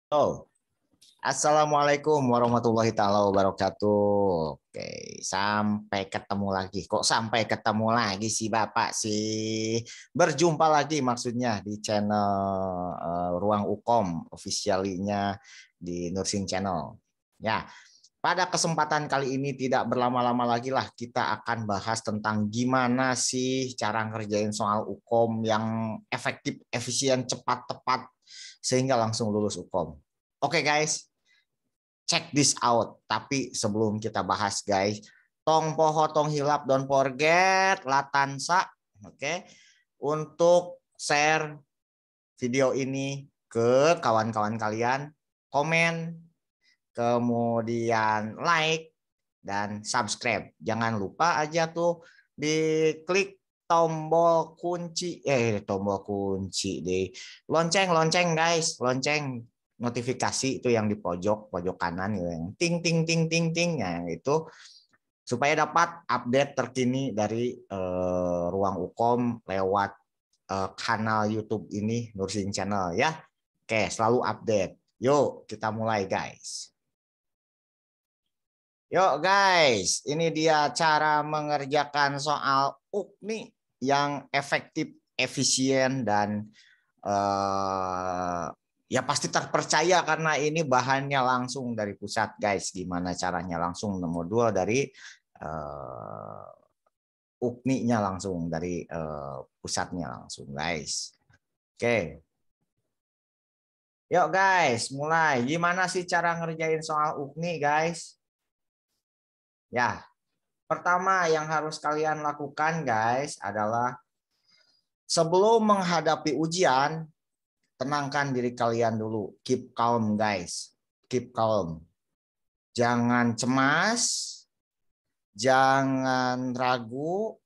Oh, Assalamualaikum warahmatullahi taala wabarakatuh. Oke, sampai ketemu lagi. Kok sampai ketemu lagi sih Bapak sih? Berjumpa lagi maksudnya di channel Ruang Ukom officialnya di Nursing Channel. Ya, pada kesempatan kali ini tidak berlama-lama lagi lah kita akan bahas tentang gimana sih cara ngerjain soal Ukom yang efektif, efisien, cepat, tepat sehingga langsung lulus Ukom. Oke guys, check this out. Tapi sebelum kita bahas guys, tong poho tong hilap don't forget latansa, oke, untuk share video ini ke kawan-kawan kalian, komen, kemudian like dan subscribe. Jangan lupa aja tuh diklik tombol kunci deh. Lonceng guys, lonceng notifikasi itu yang di pojok kanan yang ting ting ting ting ting yang itu supaya dapat update terkini dari Ruang Ukom lewat kanal YouTube ini Nursing Channel ya. Oke, selalu update. Yuk, kita mulai guys. Yuk guys, ini dia cara mengerjakan soal UKMI yang efektif, efisien, dan ya pasti terpercaya karena ini bahannya langsung dari pusat guys. Gimana caranya langsung nomor 2 dari UKMI-nya langsung dari pusatnya langsung guys. Oke. Yuk guys, mulai. Gimana sih cara ngerjain soal UKMI guys? Ya, pertama yang harus kalian lakukan guys adalah sebelum menghadapi ujian, tenangkan diri kalian dulu. Keep calm guys. Keep calm. Jangan cemas, jangan ragu,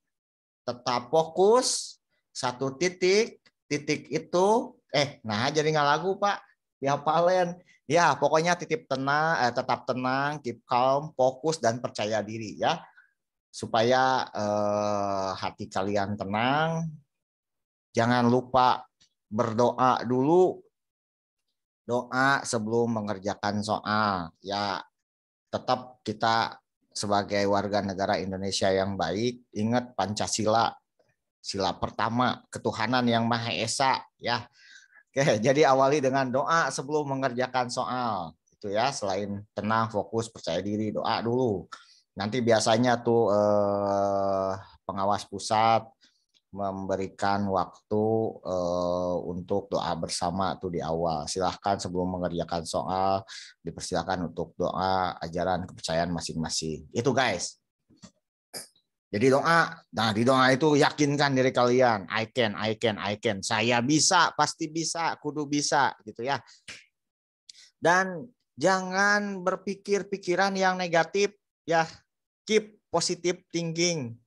tetap fokus. Satu titik, titik itu, nah jadi nggak lagu Pak, dihafalin. Ya pokoknya tetap tenang, keep calm, fokus dan percaya diri ya. Supaya hati kalian tenang. Jangan lupa berdoa dulu. Doa sebelum mengerjakan soal. Ya, tetap kita sebagai warga negara Indonesia yang baik, ingat Pancasila. Sila pertama, ketuhanan yang Maha Esa. Ya, oke, jadi awali dengan doa sebelum mengerjakan soal. Itu ya, selain tenang, fokus, percaya diri, doa dulu. Nanti biasanya tuh pengawas pusat memberikan waktu untuk doa bersama tuh di awal. Silahkan sebelum mengerjakan soal, dipersilakan untuk doa ajaran kepercayaan masing-masing. Itu guys. Jadi doa, nah di doa itu yakinkan diri kalian, I can, I can, I can. Saya bisa, pasti bisa, kudu bisa gitu ya. Dan jangan berpikir pikiran yang negatif ya. Keep positive thinking.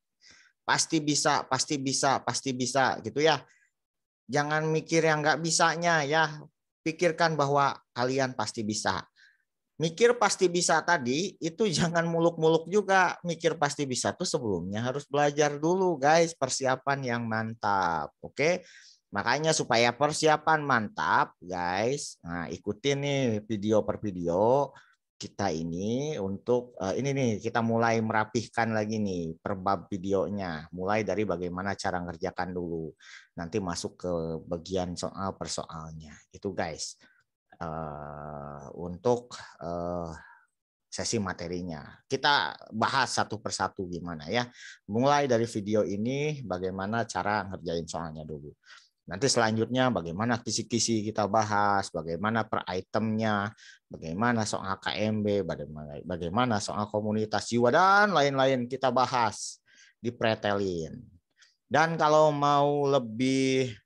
Pasti bisa, pasti bisa, pasti bisa gitu ya. Jangan mikir yang nggak bisanya ya. Pikirkan bahwa kalian pasti bisa. Mikir pasti bisa tadi itu jangan muluk-muluk juga. Mikir pasti bisa tuh sebelumnya harus belajar dulu guys, persiapan yang mantap. Oke. Makanya supaya persiapan mantap guys. Nah, ikutin nih video per video kita ini untuk ini nih kita mulai merapihkan lagi nih per bab videonya. Mulai dari bagaimana cara ngerjakan dulu. Nanti masuk ke bagian soal persoalnya. Itu guys. Untuk sesi materinya. Kita bahas satu persatu gimana ya. Mulai dari video ini bagaimana cara ngerjain soalnya dulu. Nanti selanjutnya bagaimana kisi-kisi kita bahas, bagaimana per itemnya, bagaimana soal KMB, bagaimana soal komunitas jiwa, dan lain-lain kita bahas, dipretelin. Dan kalau mau lebih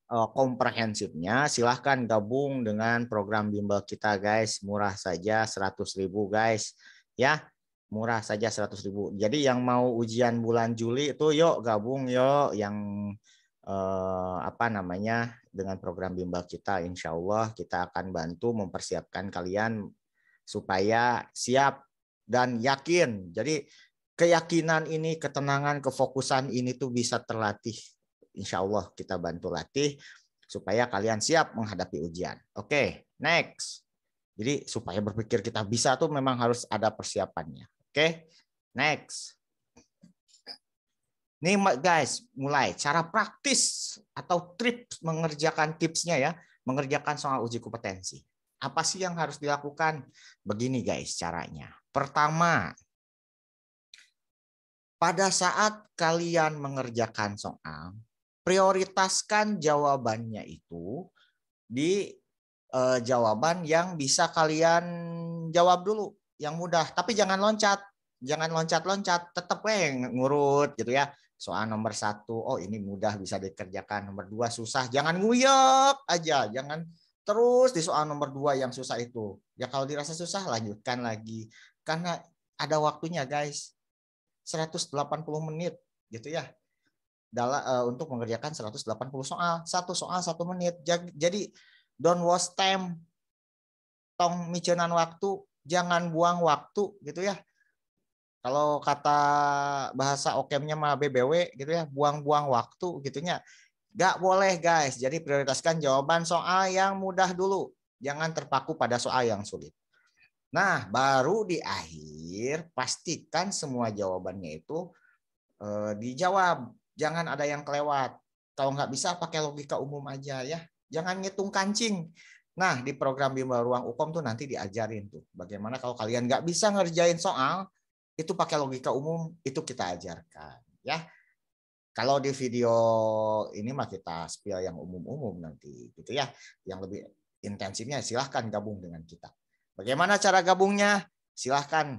komprehensifnya silahkan gabung dengan program bimbel kita guys, murah saja 100.000 guys ya, murah saja 100.000. Jadi yang mau ujian bulan Juli itu yuk gabung yuk yang apa namanya dengan program bimbel kita. Insya Allah kita akan bantu mempersiapkan kalian supaya siap dan yakin. Jadi keyakinan ini, ketenangan, kefokusan ini tuh bisa terlatih. Insya Allah kita bantu latih supaya kalian siap menghadapi ujian. Oke, next. Jadi supaya berpikir kita bisa tuh memang harus ada persiapannya. Oke, next. Nih guys, mulai cara praktis atau tips mengerjakan tipsnya ya, mengerjakan soal uji kompetensi. Apa sih yang harus dilakukan? Begini guys caranya. Pertama, pada saat kalian mengerjakan soal, prioritaskan jawabannya itu di jawaban yang bisa kalian jawab dulu, yang mudah. Tapi jangan loncat, jangan loncat-loncat, tetap ngurut gitu ya. Soal nomor 1, oh ini mudah bisa dikerjakan. Nomor 2 susah, jangan nguyek aja, jangan terus di soal nomor 2 yang susah itu. Ya kalau dirasa susah lanjutkan lagi, karena ada waktunya guys, 180 menit gitu ya. Untuk mengerjakan 180 soal, satu soal 1 menit. Jadi don't waste time, tong micenan waktu, jangan buang waktu gitu ya. Kalau kata bahasa okemnya mah BBW gitu ya, buang-buang waktu gitunya. Gak boleh guys, jadi prioritaskan jawaban soal yang mudah dulu. Jangan terpaku pada soal yang sulit. Nah, baru di akhir pastikan semua jawabannya itu dijawab. Jangan ada yang kelewat. Kalau nggak bisa pakai logika umum aja ya. Jangan ngitung kancing. Nah, di program Bimbel Ruang Ukom tuh nanti diajarin tuh. Bagaimana kalau kalian nggak bisa ngerjain soal, itu pakai logika umum, itu kita ajarkan. Ya. Kalau di video ini mah kita spill yang umum-umum nanti gitu ya. Yang lebih intensifnya silahkan gabung dengan kita. Bagaimana cara gabungnya? Silahkan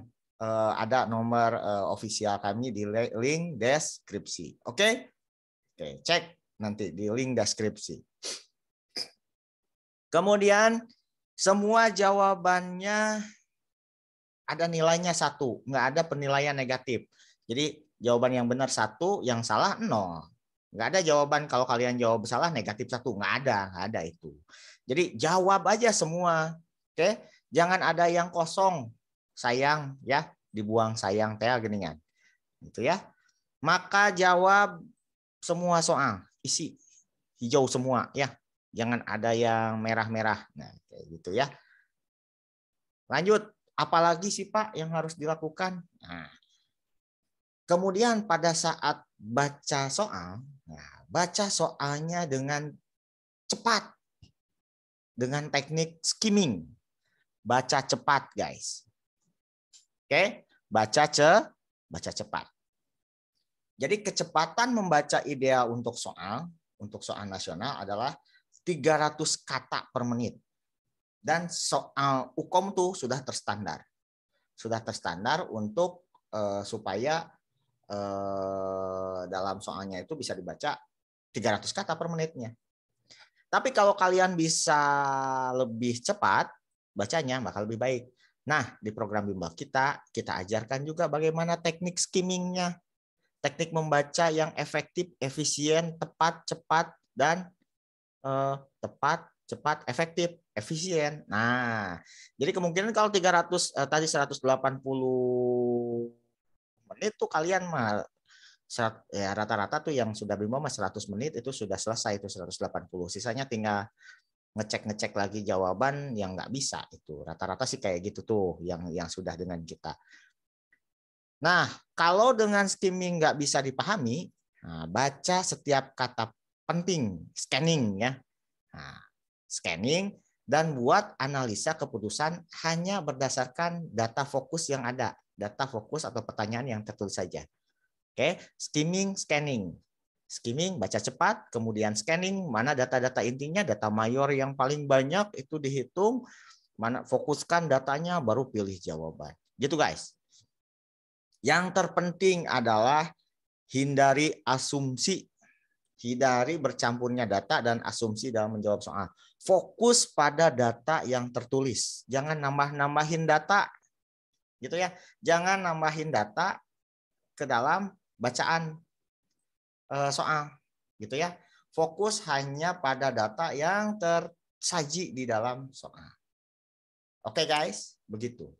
ada nomor official kami di link deskripsi. Oke? Oke, cek nanti di link deskripsi. Kemudian semua jawabannya ada nilainya 1, nggak ada penilaian negatif. Jadi jawaban yang benar 1, yang salah 0. Nggak ada jawaban kalau kalian jawab salah negatif 1, nggak ada itu. Jadi jawab aja semua, oke? Jangan ada yang kosong, sayang ya, dibuang sayang teh geningan, gitu ya. Maka jawab semua soal, isi hijau semua ya, jangan ada yang merah-merah, nah kayak gitu ya. Lanjut. Apalagi sih Pak yang harus dilakukan? Nah, kemudian pada saat baca soal, baca soalnya dengan cepat. Dengan teknik skimming. Baca cepat, guys. Oke, baca cepat. Jadi kecepatan membaca ideal untuk soal nasional adalah 300 kata per menit. Dan soal UKOM tuh sudah terstandar. Sudah terstandar untuk supaya dalam soalnya itu bisa dibaca 300 kata per menitnya. Tapi kalau kalian bisa lebih cepat bacanya bakal lebih baik. Nah, di program bimbel kita ajarkan juga bagaimana teknik skimmingnya. Teknik membaca yang efektif, efisien, tepat, cepat, dan tepat, cepat, efektif, efisien. Nah, jadi kemungkinan kalau 300 tadi 180 menit tuh kalian mah ya rata-rata tuh yang sudah bimbel mah 100 menit itu sudah selesai itu 180. Sisanya tinggal ngecek lagi jawaban yang nggak bisa itu. Rata-rata sih kayak gitu tuh yang sudah dengan kita. Nah, kalau dengan skimming nggak bisa dipahami, baca setiap kata penting, scanning ya. Nah, scanning dan buat analisa keputusan hanya berdasarkan data fokus yang ada, data fokus atau pertanyaan yang tertulis saja. Oke, skimming, scanning. Skimming baca cepat, kemudian scanning mana data-data intinya, data mayor yang paling banyak itu dihitung, mana fokuskan datanya baru pilih jawaban. Gitu guys. Yang terpenting adalah hindari asumsi. Hindari bercampurnya data dan asumsi dalam menjawab soal. Fokus pada data yang tertulis. Jangan nambah-nambahin data. Gitu ya. Jangan nambahin data ke dalam bacaan soal. Gitu ya. Fokus hanya pada data yang tersaji di dalam soal. Oke guys, begitu.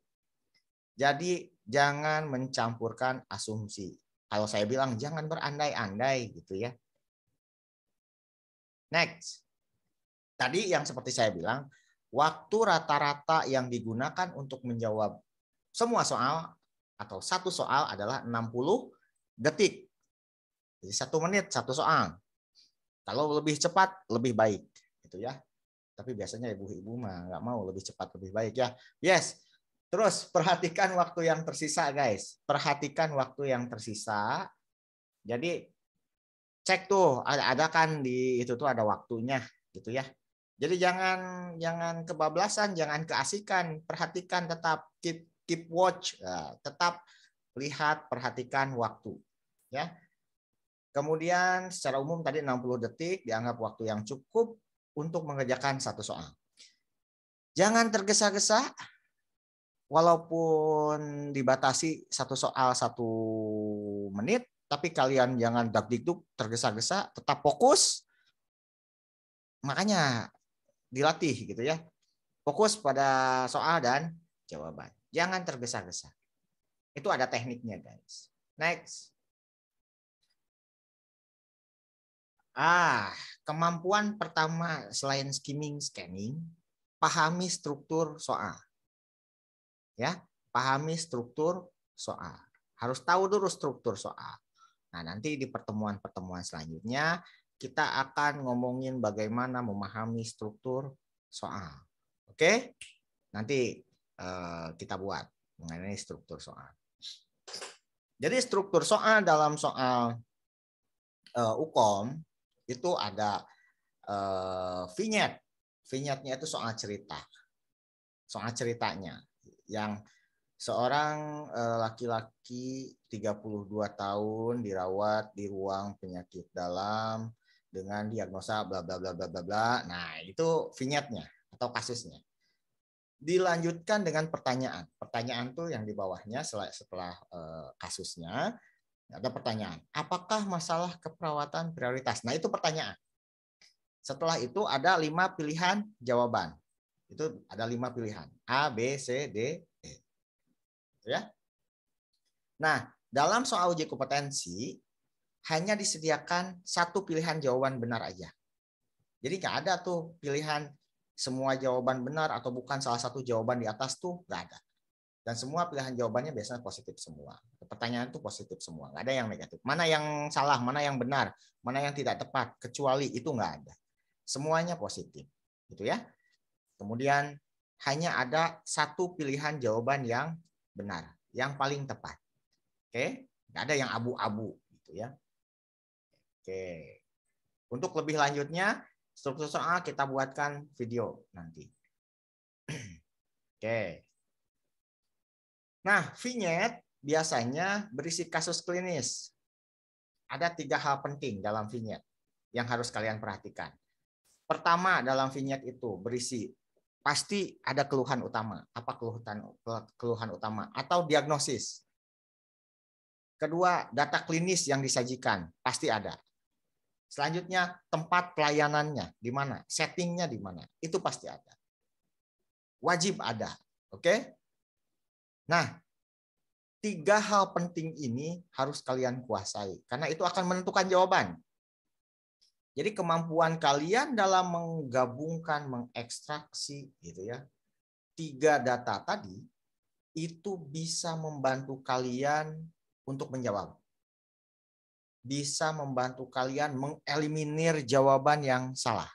Jadi jangan mencampurkan asumsi. Kalau saya bilang jangan berandai-andai gitu ya. Next. Tadi yang seperti saya bilang, waktu rata-rata yang digunakan untuk menjawab semua soal atau satu soal adalah 60 detik. Jadi 1 menit satu soal. Kalau lebih cepat lebih baik, gitu ya. Tapi biasanya ibu-ibu mah nggak mau lebih cepat lebih baik ya. Yes. Terus perhatikan waktu yang tersisa, guys. Perhatikan waktu yang tersisa. Jadi cek tuh ada kan di itu tuh ada waktunya, gitu ya. Jadi jangan kebablasan, jangan keasikan, perhatikan, tetap keep watch, tetap lihat, perhatikan waktu, ya. Kemudian secara umum tadi 60 detik dianggap waktu yang cukup untuk mengerjakan satu soal. Jangan tergesa-gesa, walaupun dibatasi satu soal 1 menit, tapi kalian jangan dak-dikduk, tergesa-gesa, tetap fokus. Makanya dilatih gitu ya. Fokus pada soal dan jawaban. Jangan tergesa-gesa. Itu ada tekniknya, guys. Next. Kemampuan pertama selain skimming, scanning, pahami struktur soal. Ya, pahami struktur soal. Harus tahu dulu struktur soal. Nah, nanti di pertemuan-pertemuan selanjutnya kita akan ngomongin bagaimana memahami struktur soal. Oke? Nanti kita buat mengenai struktur soal. Jadi struktur soal dalam soal UKOM itu ada vignette. Vignette-nya itu soal cerita. Soal ceritanya yang seorang laki-laki 32 tahun dirawat di ruang penyakit dalam dengan diagnosa bla bla bla bla bla bla. Nah, itu vignette-nya atau kasusnya. Dilanjutkan dengan pertanyaan. Pertanyaan tuh yang di bawahnya setelah kasusnya ada pertanyaan. Apakah masalah keperawatan prioritas? Nah, itu pertanyaan. Setelah itu ada 5 pilihan jawaban. Itu ada 5 pilihan. A, B, C, D, E. Ya. Nah, dalam soal uji kompetensi hanya disediakan 1 pilihan jawaban benar aja. Jadi nggak ada tuh pilihan semua jawaban benar atau bukan salah satu jawaban di atas tuh nggak ada. Dan semua pilihan jawabannya biasanya positif semua. Pertanyaan itu positif semua, nggak ada yang negatif. Mana yang salah, mana yang benar, mana yang tidak tepat, kecuali itu nggak ada. Semuanya positif, gitu ya. Kemudian hanya ada 1 pilihan jawaban yang benar, yang paling tepat. Oke, nggak ada yang abu-abu, gitu ya. Oke, untuk lebih lanjutnya struktur soal kita buatkan video nanti. Oke. Nah, vignette biasanya berisi kasus klinis. Ada 3 hal penting dalam vignette yang harus kalian perhatikan. Pertama, dalam vignette itu berisi pasti ada keluhan utama. Apa keluhan utama? Atau diagnosis. Kedua, data klinis yang disajikan. Pasti ada. Selanjutnya, tempat pelayanannya. Di mana? Settingnya di mana? Itu pasti ada. Wajib ada. Oke? Nah, 3 hal penting ini harus kalian kuasai. Karena itu akan menentukan jawaban. Jadi kemampuan kalian dalam menggabungkan, mengekstraksi gitu ya, 3 data tadi itu bisa membantu kalian untuk menjawab. Bisa membantu kalian mengeliminir jawaban yang salah.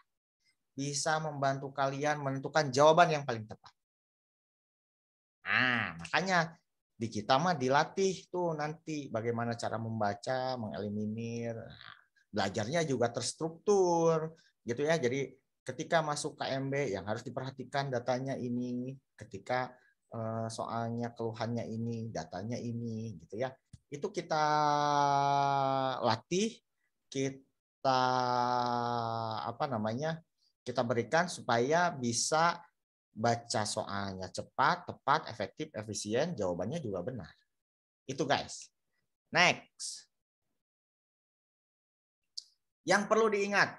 Bisa membantu kalian menentukan jawaban yang paling tepat. Nah, makanya di kita mah dilatih tuh nanti bagaimana cara membaca, mengeliminir. Nah, belajarnya juga terstruktur gitu ya. Jadi ketika masuk KMB yang harus diperhatikan datanya ini, ketika soalnya keluhannya ini, datanya ini gitu ya. Itu kita latih, kita apa namanya? Kita berikan supaya bisa baca soalnya cepat, tepat, efektif, efisien, jawabannya juga benar. Itu guys. Next. Yang perlu diingat,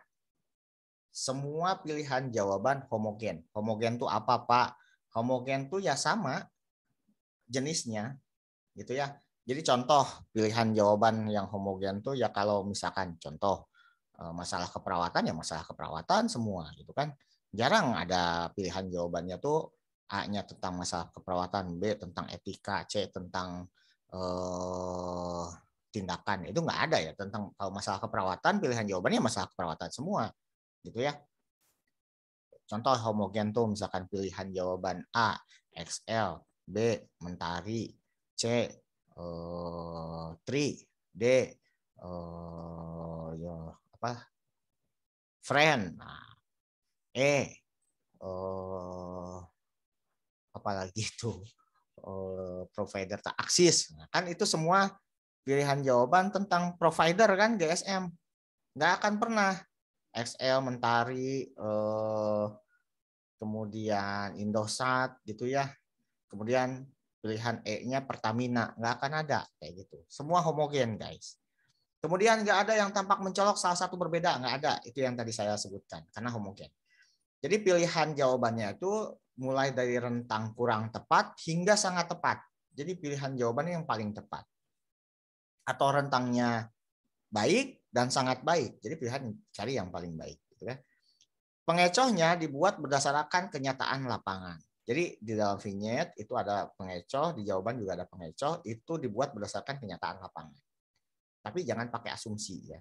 semua pilihan jawaban homogen. Homogen itu apa, Pak? Homogen itu ya sama jenisnya, gitu ya. Jadi contoh pilihan jawaban yang homogen itu ya kalau misalkan contoh masalah keperawatan ya masalah keperawatan semua, gitu kan. Jarang ada pilihan jawabannya tuh A-nya tentang masalah keperawatan, B tentang etika, C tentang tindakan. Itu nggak ada ya tentang kalau masalah keperawatan pilihan jawabannya masalah keperawatan semua, gitu ya. Contoh homogen tuh misalkan pilihan jawaban A XL, B mentari, C tri, D ya apa friend, nah, E apalagi itu provider tak aksis. Nah, kan itu semua pilihan jawaban tentang provider kan GSM. Nggak akan pernah XL mentari kemudian Indosat gitu ya. Kemudian pilihan E-nya Pertamina, nggak akan ada kayak gitu. Semua homogen guys. Kemudian nggak ada yang tampak mencolok salah satu berbeda, nggak ada. Itu yang tadi saya sebutkan karena homogen. Jadi pilihan jawabannya itu mulai dari rentang kurang tepat hingga sangat tepat. Jadi pilihan jawabannya yang paling tepat. Atau rentangnya baik dan sangat baik. Jadi pilihan cari yang paling baik. Gitu ya. Pengecohnya dibuat berdasarkan kenyataan lapangan. Jadi di dalam vignette itu ada pengecoh, di jawaban juga ada pengecoh, itu dibuat berdasarkan kenyataan lapangan. Tapi jangan pakai asumsi ya.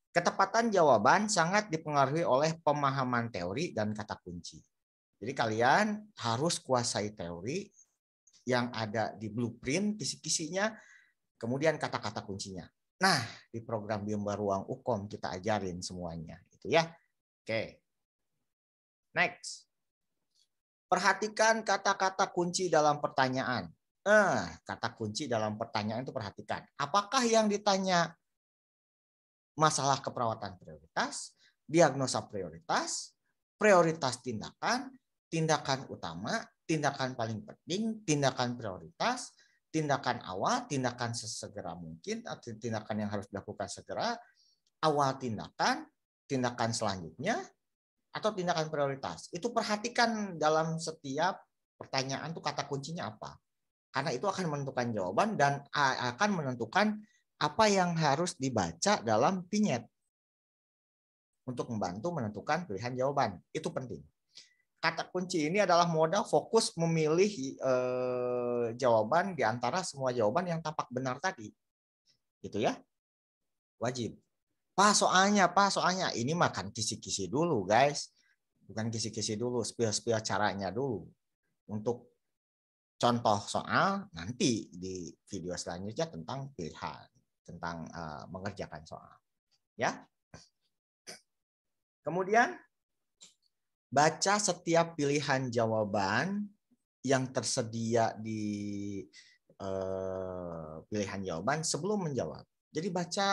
Ketepatan jawaban sangat dipengaruhi oleh pemahaman teori dan kata kunci. Jadi kalian harus kuasai teori yang ada di blueprint kisi-kisinya, kemudian kata-kata kuncinya. Nah, di program Bimbel Ruang Ukom kita ajarin semuanya, gitu ya. Oke. Next. Perhatikan kata-kata kunci dalam pertanyaan. Kata kunci dalam pertanyaan itu perhatikan. Apakah yang ditanya masalah keperawatan prioritas, diagnosa prioritas, prioritas tindakan, tindakan utama, tindakan paling penting, tindakan prioritas, tindakan awal, tindakan sesegera mungkin, atau tindakan yang harus dilakukan segera, awal tindakan, tindakan selanjutnya, atau tindakan prioritas. Itu perhatikan dalam setiap pertanyaan tuh kata kuncinya apa. Karena itu akan menentukan jawaban dan akan menentukan apa yang harus dibaca dalam vignette untuk membantu menentukan pilihan jawaban. Itu penting. Kata kunci ini adalah modal fokus memilih jawaban di antara semua jawaban yang tampak benar tadi. Gitu ya. Wajib. Pak soalnya. Ini makan kisi-kisi dulu guys. Bukan kisi-kisi dulu, spill-spill caranya dulu. Untuk contoh soal nanti di video selanjutnya tentang pilihan, tentang mengerjakan soal. Ya. Kemudian baca setiap pilihan jawaban yang tersedia di pilihan jawaban sebelum menjawab. Jadi baca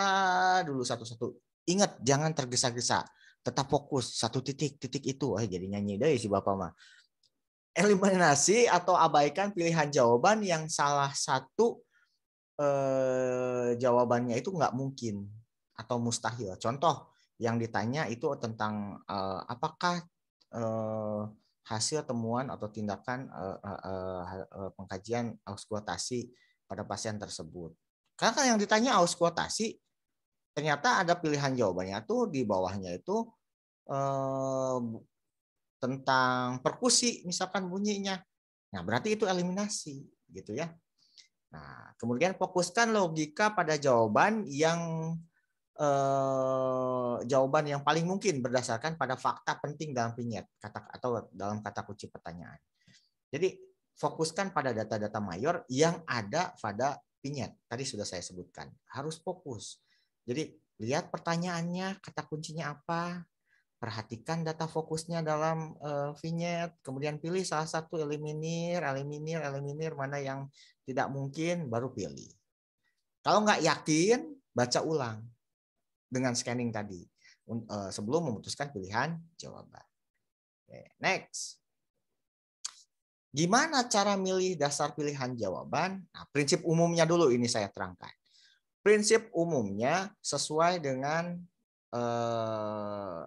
dulu satu-satu. Ingat jangan tergesa-gesa. Tetap fokus satu titik itu. Jadi nyanyi deh si Bapak mah. Eliminasi atau abaikan pilihan jawaban yang salah satu jawabannya itu nggak mungkin atau mustahil. Contoh yang ditanya itu tentang apakah hasil temuan atau tindakan pengkajian auskultasi pada pasien tersebut. Karena yang ditanya auskultasi, ternyata ada pilihan jawabannya tuh di bawahnya itu tentang perkusi, misalkan bunyinya. Nah, berarti itu eliminasi, gitu ya. Nah, kemudian fokuskan logika pada jawaban yang paling mungkin berdasarkan pada fakta penting dalam vignette atau dalam kata kunci pertanyaan. Jadi fokuskan pada data-data mayor yang ada pada vignette. Tadi sudah saya sebutkan. Harus fokus. Jadi lihat pertanyaannya, kata kuncinya apa, perhatikan data fokusnya dalam vignette, kemudian pilih salah satu, eliminir, mana yang tidak mungkin, baru pilih. Kalau nggak yakin, baca ulang dengan scanning tadi sebelum memutuskan pilihan jawaban. Next. Gimana cara milih dasar pilihan jawaban? Nah, prinsip umumnya dulu ini saya terangkan. Prinsip umumnya sesuai dengan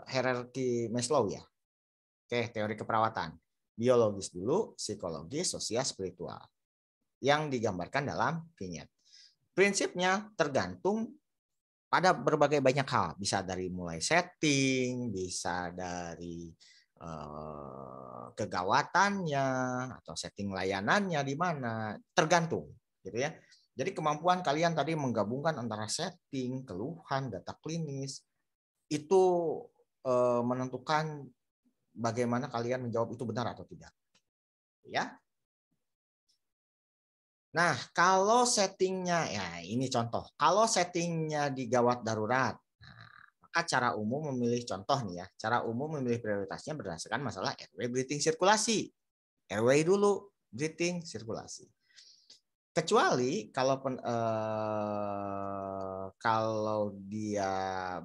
hierarki Maslow ya. Oke, teori keperawatan. Biologis dulu, psikologis, sosial, spiritual. Yang digambarkan dalam vignette. Prinsipnya tergantung pada berbagai banyak hal. Bisa dari mulai setting, bisa dari kegawatannya atau setting layanannya di mana, tergantung gitu ya. Jadi kemampuan kalian tadi menggabungkan antara setting, keluhan, data klinis itu menentukan bagaimana kalian menjawab itu benar atau tidak. Ya. Nah, kalau settingnya, ya ini contoh. Kalau settingnya di gawat darurat, maka cara umum memilih contoh nih ya. Cara umum memilih prioritasnya berdasarkan masalah airway, breathing, sirkulasi. Airway dulu, breathing, sirkulasi. Kecuali kalau dia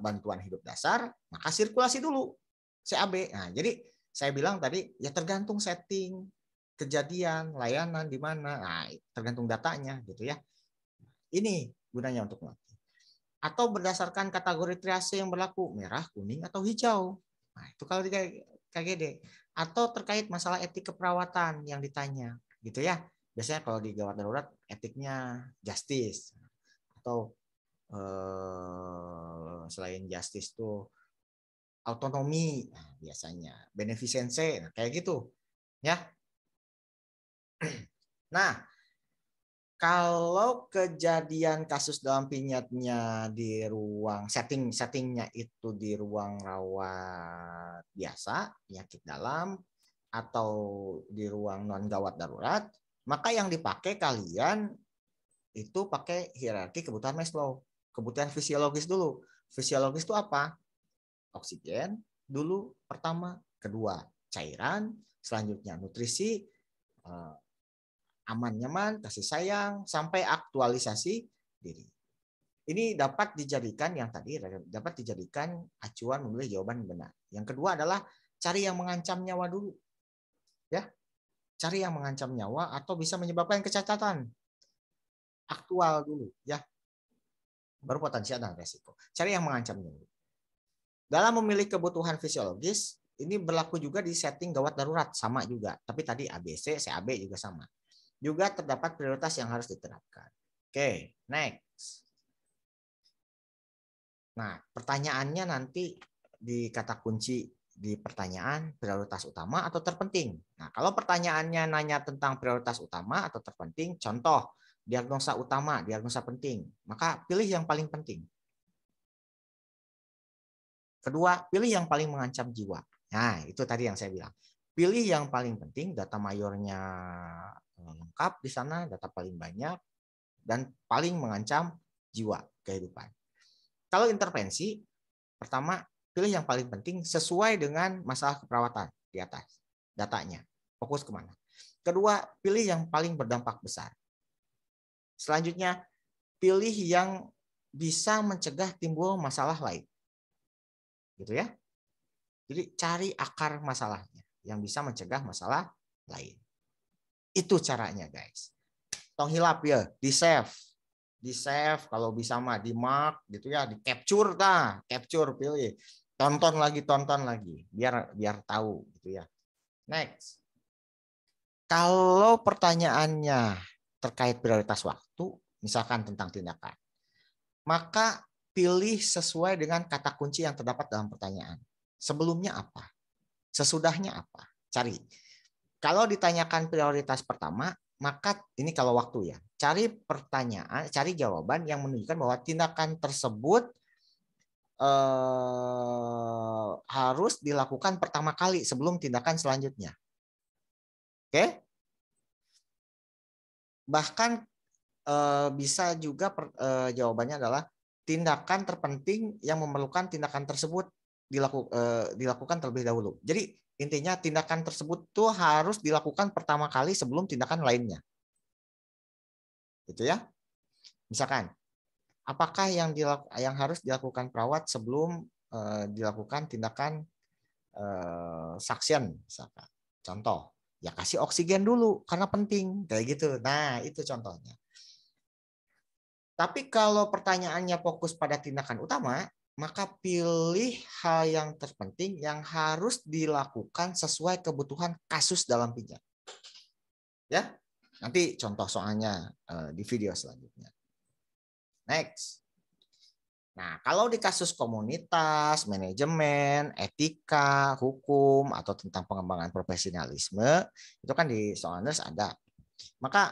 bantuan hidup dasar, maka sirkulasi dulu, CAB. Nah, jadi saya bilang tadi ya tergantung setting, kejadian, layanan di mana. Nah, tergantung datanya gitu ya. Ini gunanya untuk melatih. Atau berdasarkan kategori triase yang berlaku, merah, kuning, atau hijau. Nah, itu kalau di KGD. Atau terkait masalah etik keperawatan yang ditanya, gitu ya. Biasanya kalau di gawat darurat, etiknya justice. Atau selain justice itu autonomi, nah, biasanya. Beneficense, nah, kayak gitu. Ya. Nah, kalau kejadian kasus dalam pinyatnya di ruang settingnya itu di ruang rawat biasa, penyakit dalam, atau di ruang non gawat darurat, maka yang dipakai kalian itu pakai hierarki kebutuhan Maslow. Kebutuhan fisiologis dulu. Fisiologis itu apa? Oksigen dulu pertama, kedua cairan, selanjutnya nutrisi, aman nyaman, kasih sayang, sampai aktualisasi diri. Ini dapat dijadikan yang tadi dapat dijadikan acuan memilih jawaban benar. Yang kedua adalah cari yang mengancam nyawa dulu. Ya. Cari yang mengancam nyawa atau bisa menyebabkan kecacatan. Aktual dulu, ya. Baru potensial dan resiko. Cari yang mengancam dulu. Dalam memilih kebutuhan fisiologis, ini berlaku juga di setting gawat darurat, sama juga. Tapi tadi ABC, CAB juga sama. Juga terdapat prioritas yang harus diterapkan. Oke, next. Nah, pertanyaannya nanti di kata kunci di pertanyaan prioritas utama atau terpenting. Nah, kalau pertanyaannya nanya tentang prioritas utama atau terpenting, contoh diagnosa utama, diagnosa penting, maka pilih yang paling penting. Kedua, pilih yang paling mengancam jiwa. Nah, itu tadi yang saya bilang. Pilih yang paling penting, data mayornya lengkap di sana, data paling banyak, dan paling mengancam jiwa kehidupan. Kalau intervensi, pertama, pilih yang paling penting sesuai dengan masalah keperawatan di atas datanya. Fokus kemana? Kedua, pilih yang paling berdampak besar. Selanjutnya, pilih yang bisa mencegah timbul masalah lain. Gitu ya. Jadi cari akar masalahnya yang bisa mencegah masalah lain. Itu caranya, guys. Tong hilap ya, di save. Di save kalau bisa mah di mark gitu ya, di capture capture pilih. Tonton lagi biar tahu gitu ya. Next. Kalau pertanyaannya terkait prioritas waktu, misalkan tentang tindakan, maka pilih sesuai dengan kata kunci yang terdapat dalam pertanyaan. Sebelumnya apa? Sesudahnya apa? Cari. Kalau ditanyakan prioritas pertama, maka ini kalau waktu ya. Cari pertanyaan, cari jawaban yang menunjukkan bahwa tindakan tersebut harus dilakukan pertama kali sebelum tindakan selanjutnya. Oke? Bahkan bisa juga jawabannya adalah tindakan terpenting yang memerlukan tindakan tersebut dilakukan terlebih dahulu. Jadi intinya tindakan tersebut tuh harus dilakukan pertama kali sebelum tindakan lainnya. Gitu ya. Misalkan, apakah yang harus dilakukan perawat sebelum dilakukan tindakan suction, misalkan. Contoh, ya kasih oksigen dulu karena penting, kayak gitu. Nah, itu contohnya. Tapi kalau pertanyaannya fokus pada tindakan utama, maka pilih hal yang terpenting yang harus dilakukan sesuai kebutuhan kasus dalam pijat. Ya, nanti contoh soalnya di video selanjutnya. Next. Nah, kalau di kasus komunitas, manajemen, etika, hukum, atau tentang pengembangan profesionalisme, itu kan di Sounders ada. Maka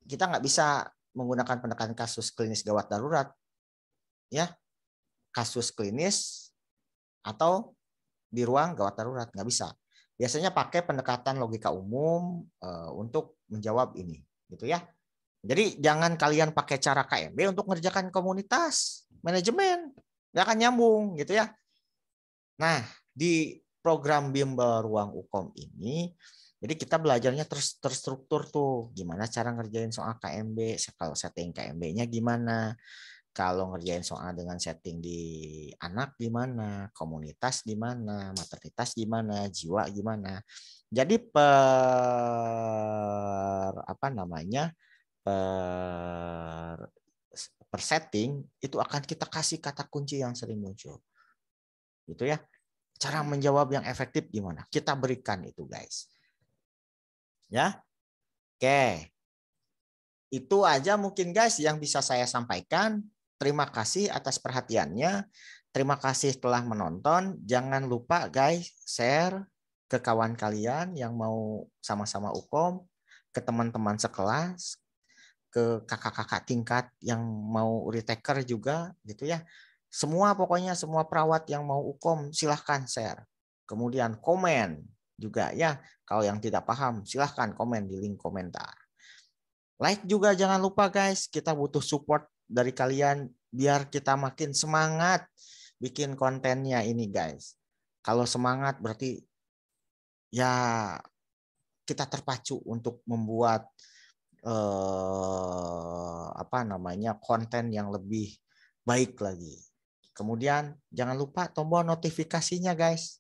kita nggak bisa menggunakan pendekatan kasus klinis gawat darurat, ya, kasus klinis atau di ruang gawat darurat nggak bisa. Biasanya pakai pendekatan logika umum untuk menjawab ini, gitu ya. Jadi jangan kalian pakai cara KMB untuk mengerjakan komunitas, manajemen, nggak akan nyambung, gitu ya. Nah, di program bimbel ruang Ukom ini, jadi kita belajarnya terstruktur tuh, gimana cara ngerjain soal KMB, kalau setting KMB-nya gimana, kalau ngerjain soal dengan setting di anak gimana, komunitas gimana, maternitas gimana, jiwa gimana. Jadi apa namanya per setting itu akan kita kasih kata kunci yang sering muncul, gitu ya. Cara menjawab yang efektif gimana? Kita berikan itu, guys. Ya, oke. Itu aja mungkin, guys, yang bisa saya sampaikan. Terima kasih atas perhatiannya. Terima kasih telah menonton. Jangan lupa, guys, share ke kawan kalian yang mau sama-sama Ukom, ke teman-teman sekelas, ke kakak-kakak tingkat yang mau retaker juga, gitu ya. Semua, pokoknya semua perawat yang mau Ukom silahkan share. Kemudian komen juga ya. Kalau yang tidak paham silahkan komen di link komentar. Like juga jangan lupa, guys. Kita butuh support dari kalian biar kita makin semangat bikin kontennya ini, guys. Kalau semangat berarti ya kita terpacu untuk membuat apa namanya konten yang lebih baik lagi. Kemudian jangan lupa tombol notifikasinya, guys.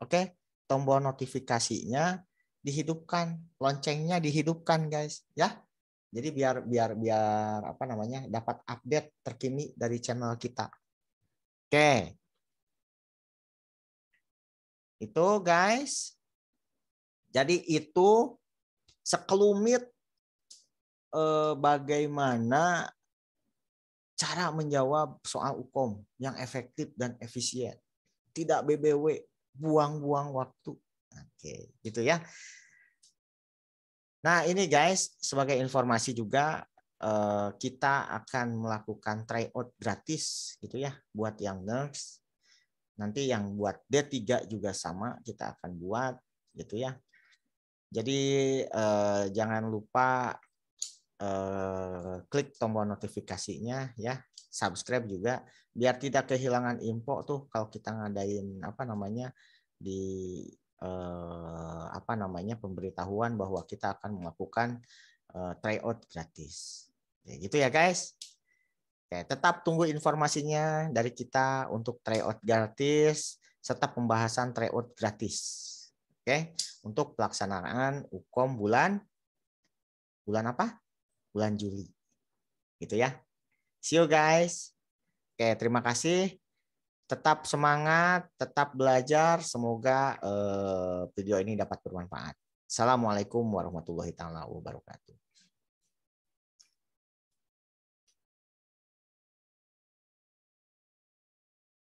Oke, tombol notifikasinya dihidupkan, loncengnya dihidupkan, guys, ya. Jadi biar apa namanya dapat update terkini dari channel kita. Oke. Itu, guys. Jadi itu sekelumit bagaimana cara menjawab soal Ukom yang efektif dan efisien. Tidak BBW, buang-buang waktu. Oke, gitu ya. Nah, ini, guys, sebagai informasi juga kita akan melakukan tryout gratis gitu ya buat yang nurse. Nanti yang buat D3 juga sama kita akan buat gitu ya. Jadi jangan lupa klik tombol notifikasinya ya, subscribe juga biar tidak kehilangan info tuh kalau kita ngadain apa namanya di apa namanya pemberitahuan bahwa kita akan melakukan tryout gratis. Ya, gitu ya, guys. Oke, tetap tunggu informasinya dari kita untuk tryout gratis serta pembahasan tryout gratis. Oke, untuk pelaksanaan Ukom bulan apa? Bulan Juli. Gitu ya. See you, guys. Oke, terima kasih. Tetap semangat, tetap belajar. Semoga video ini dapat bermanfaat. Assalamualaikum warahmatullahi wabarakatuh.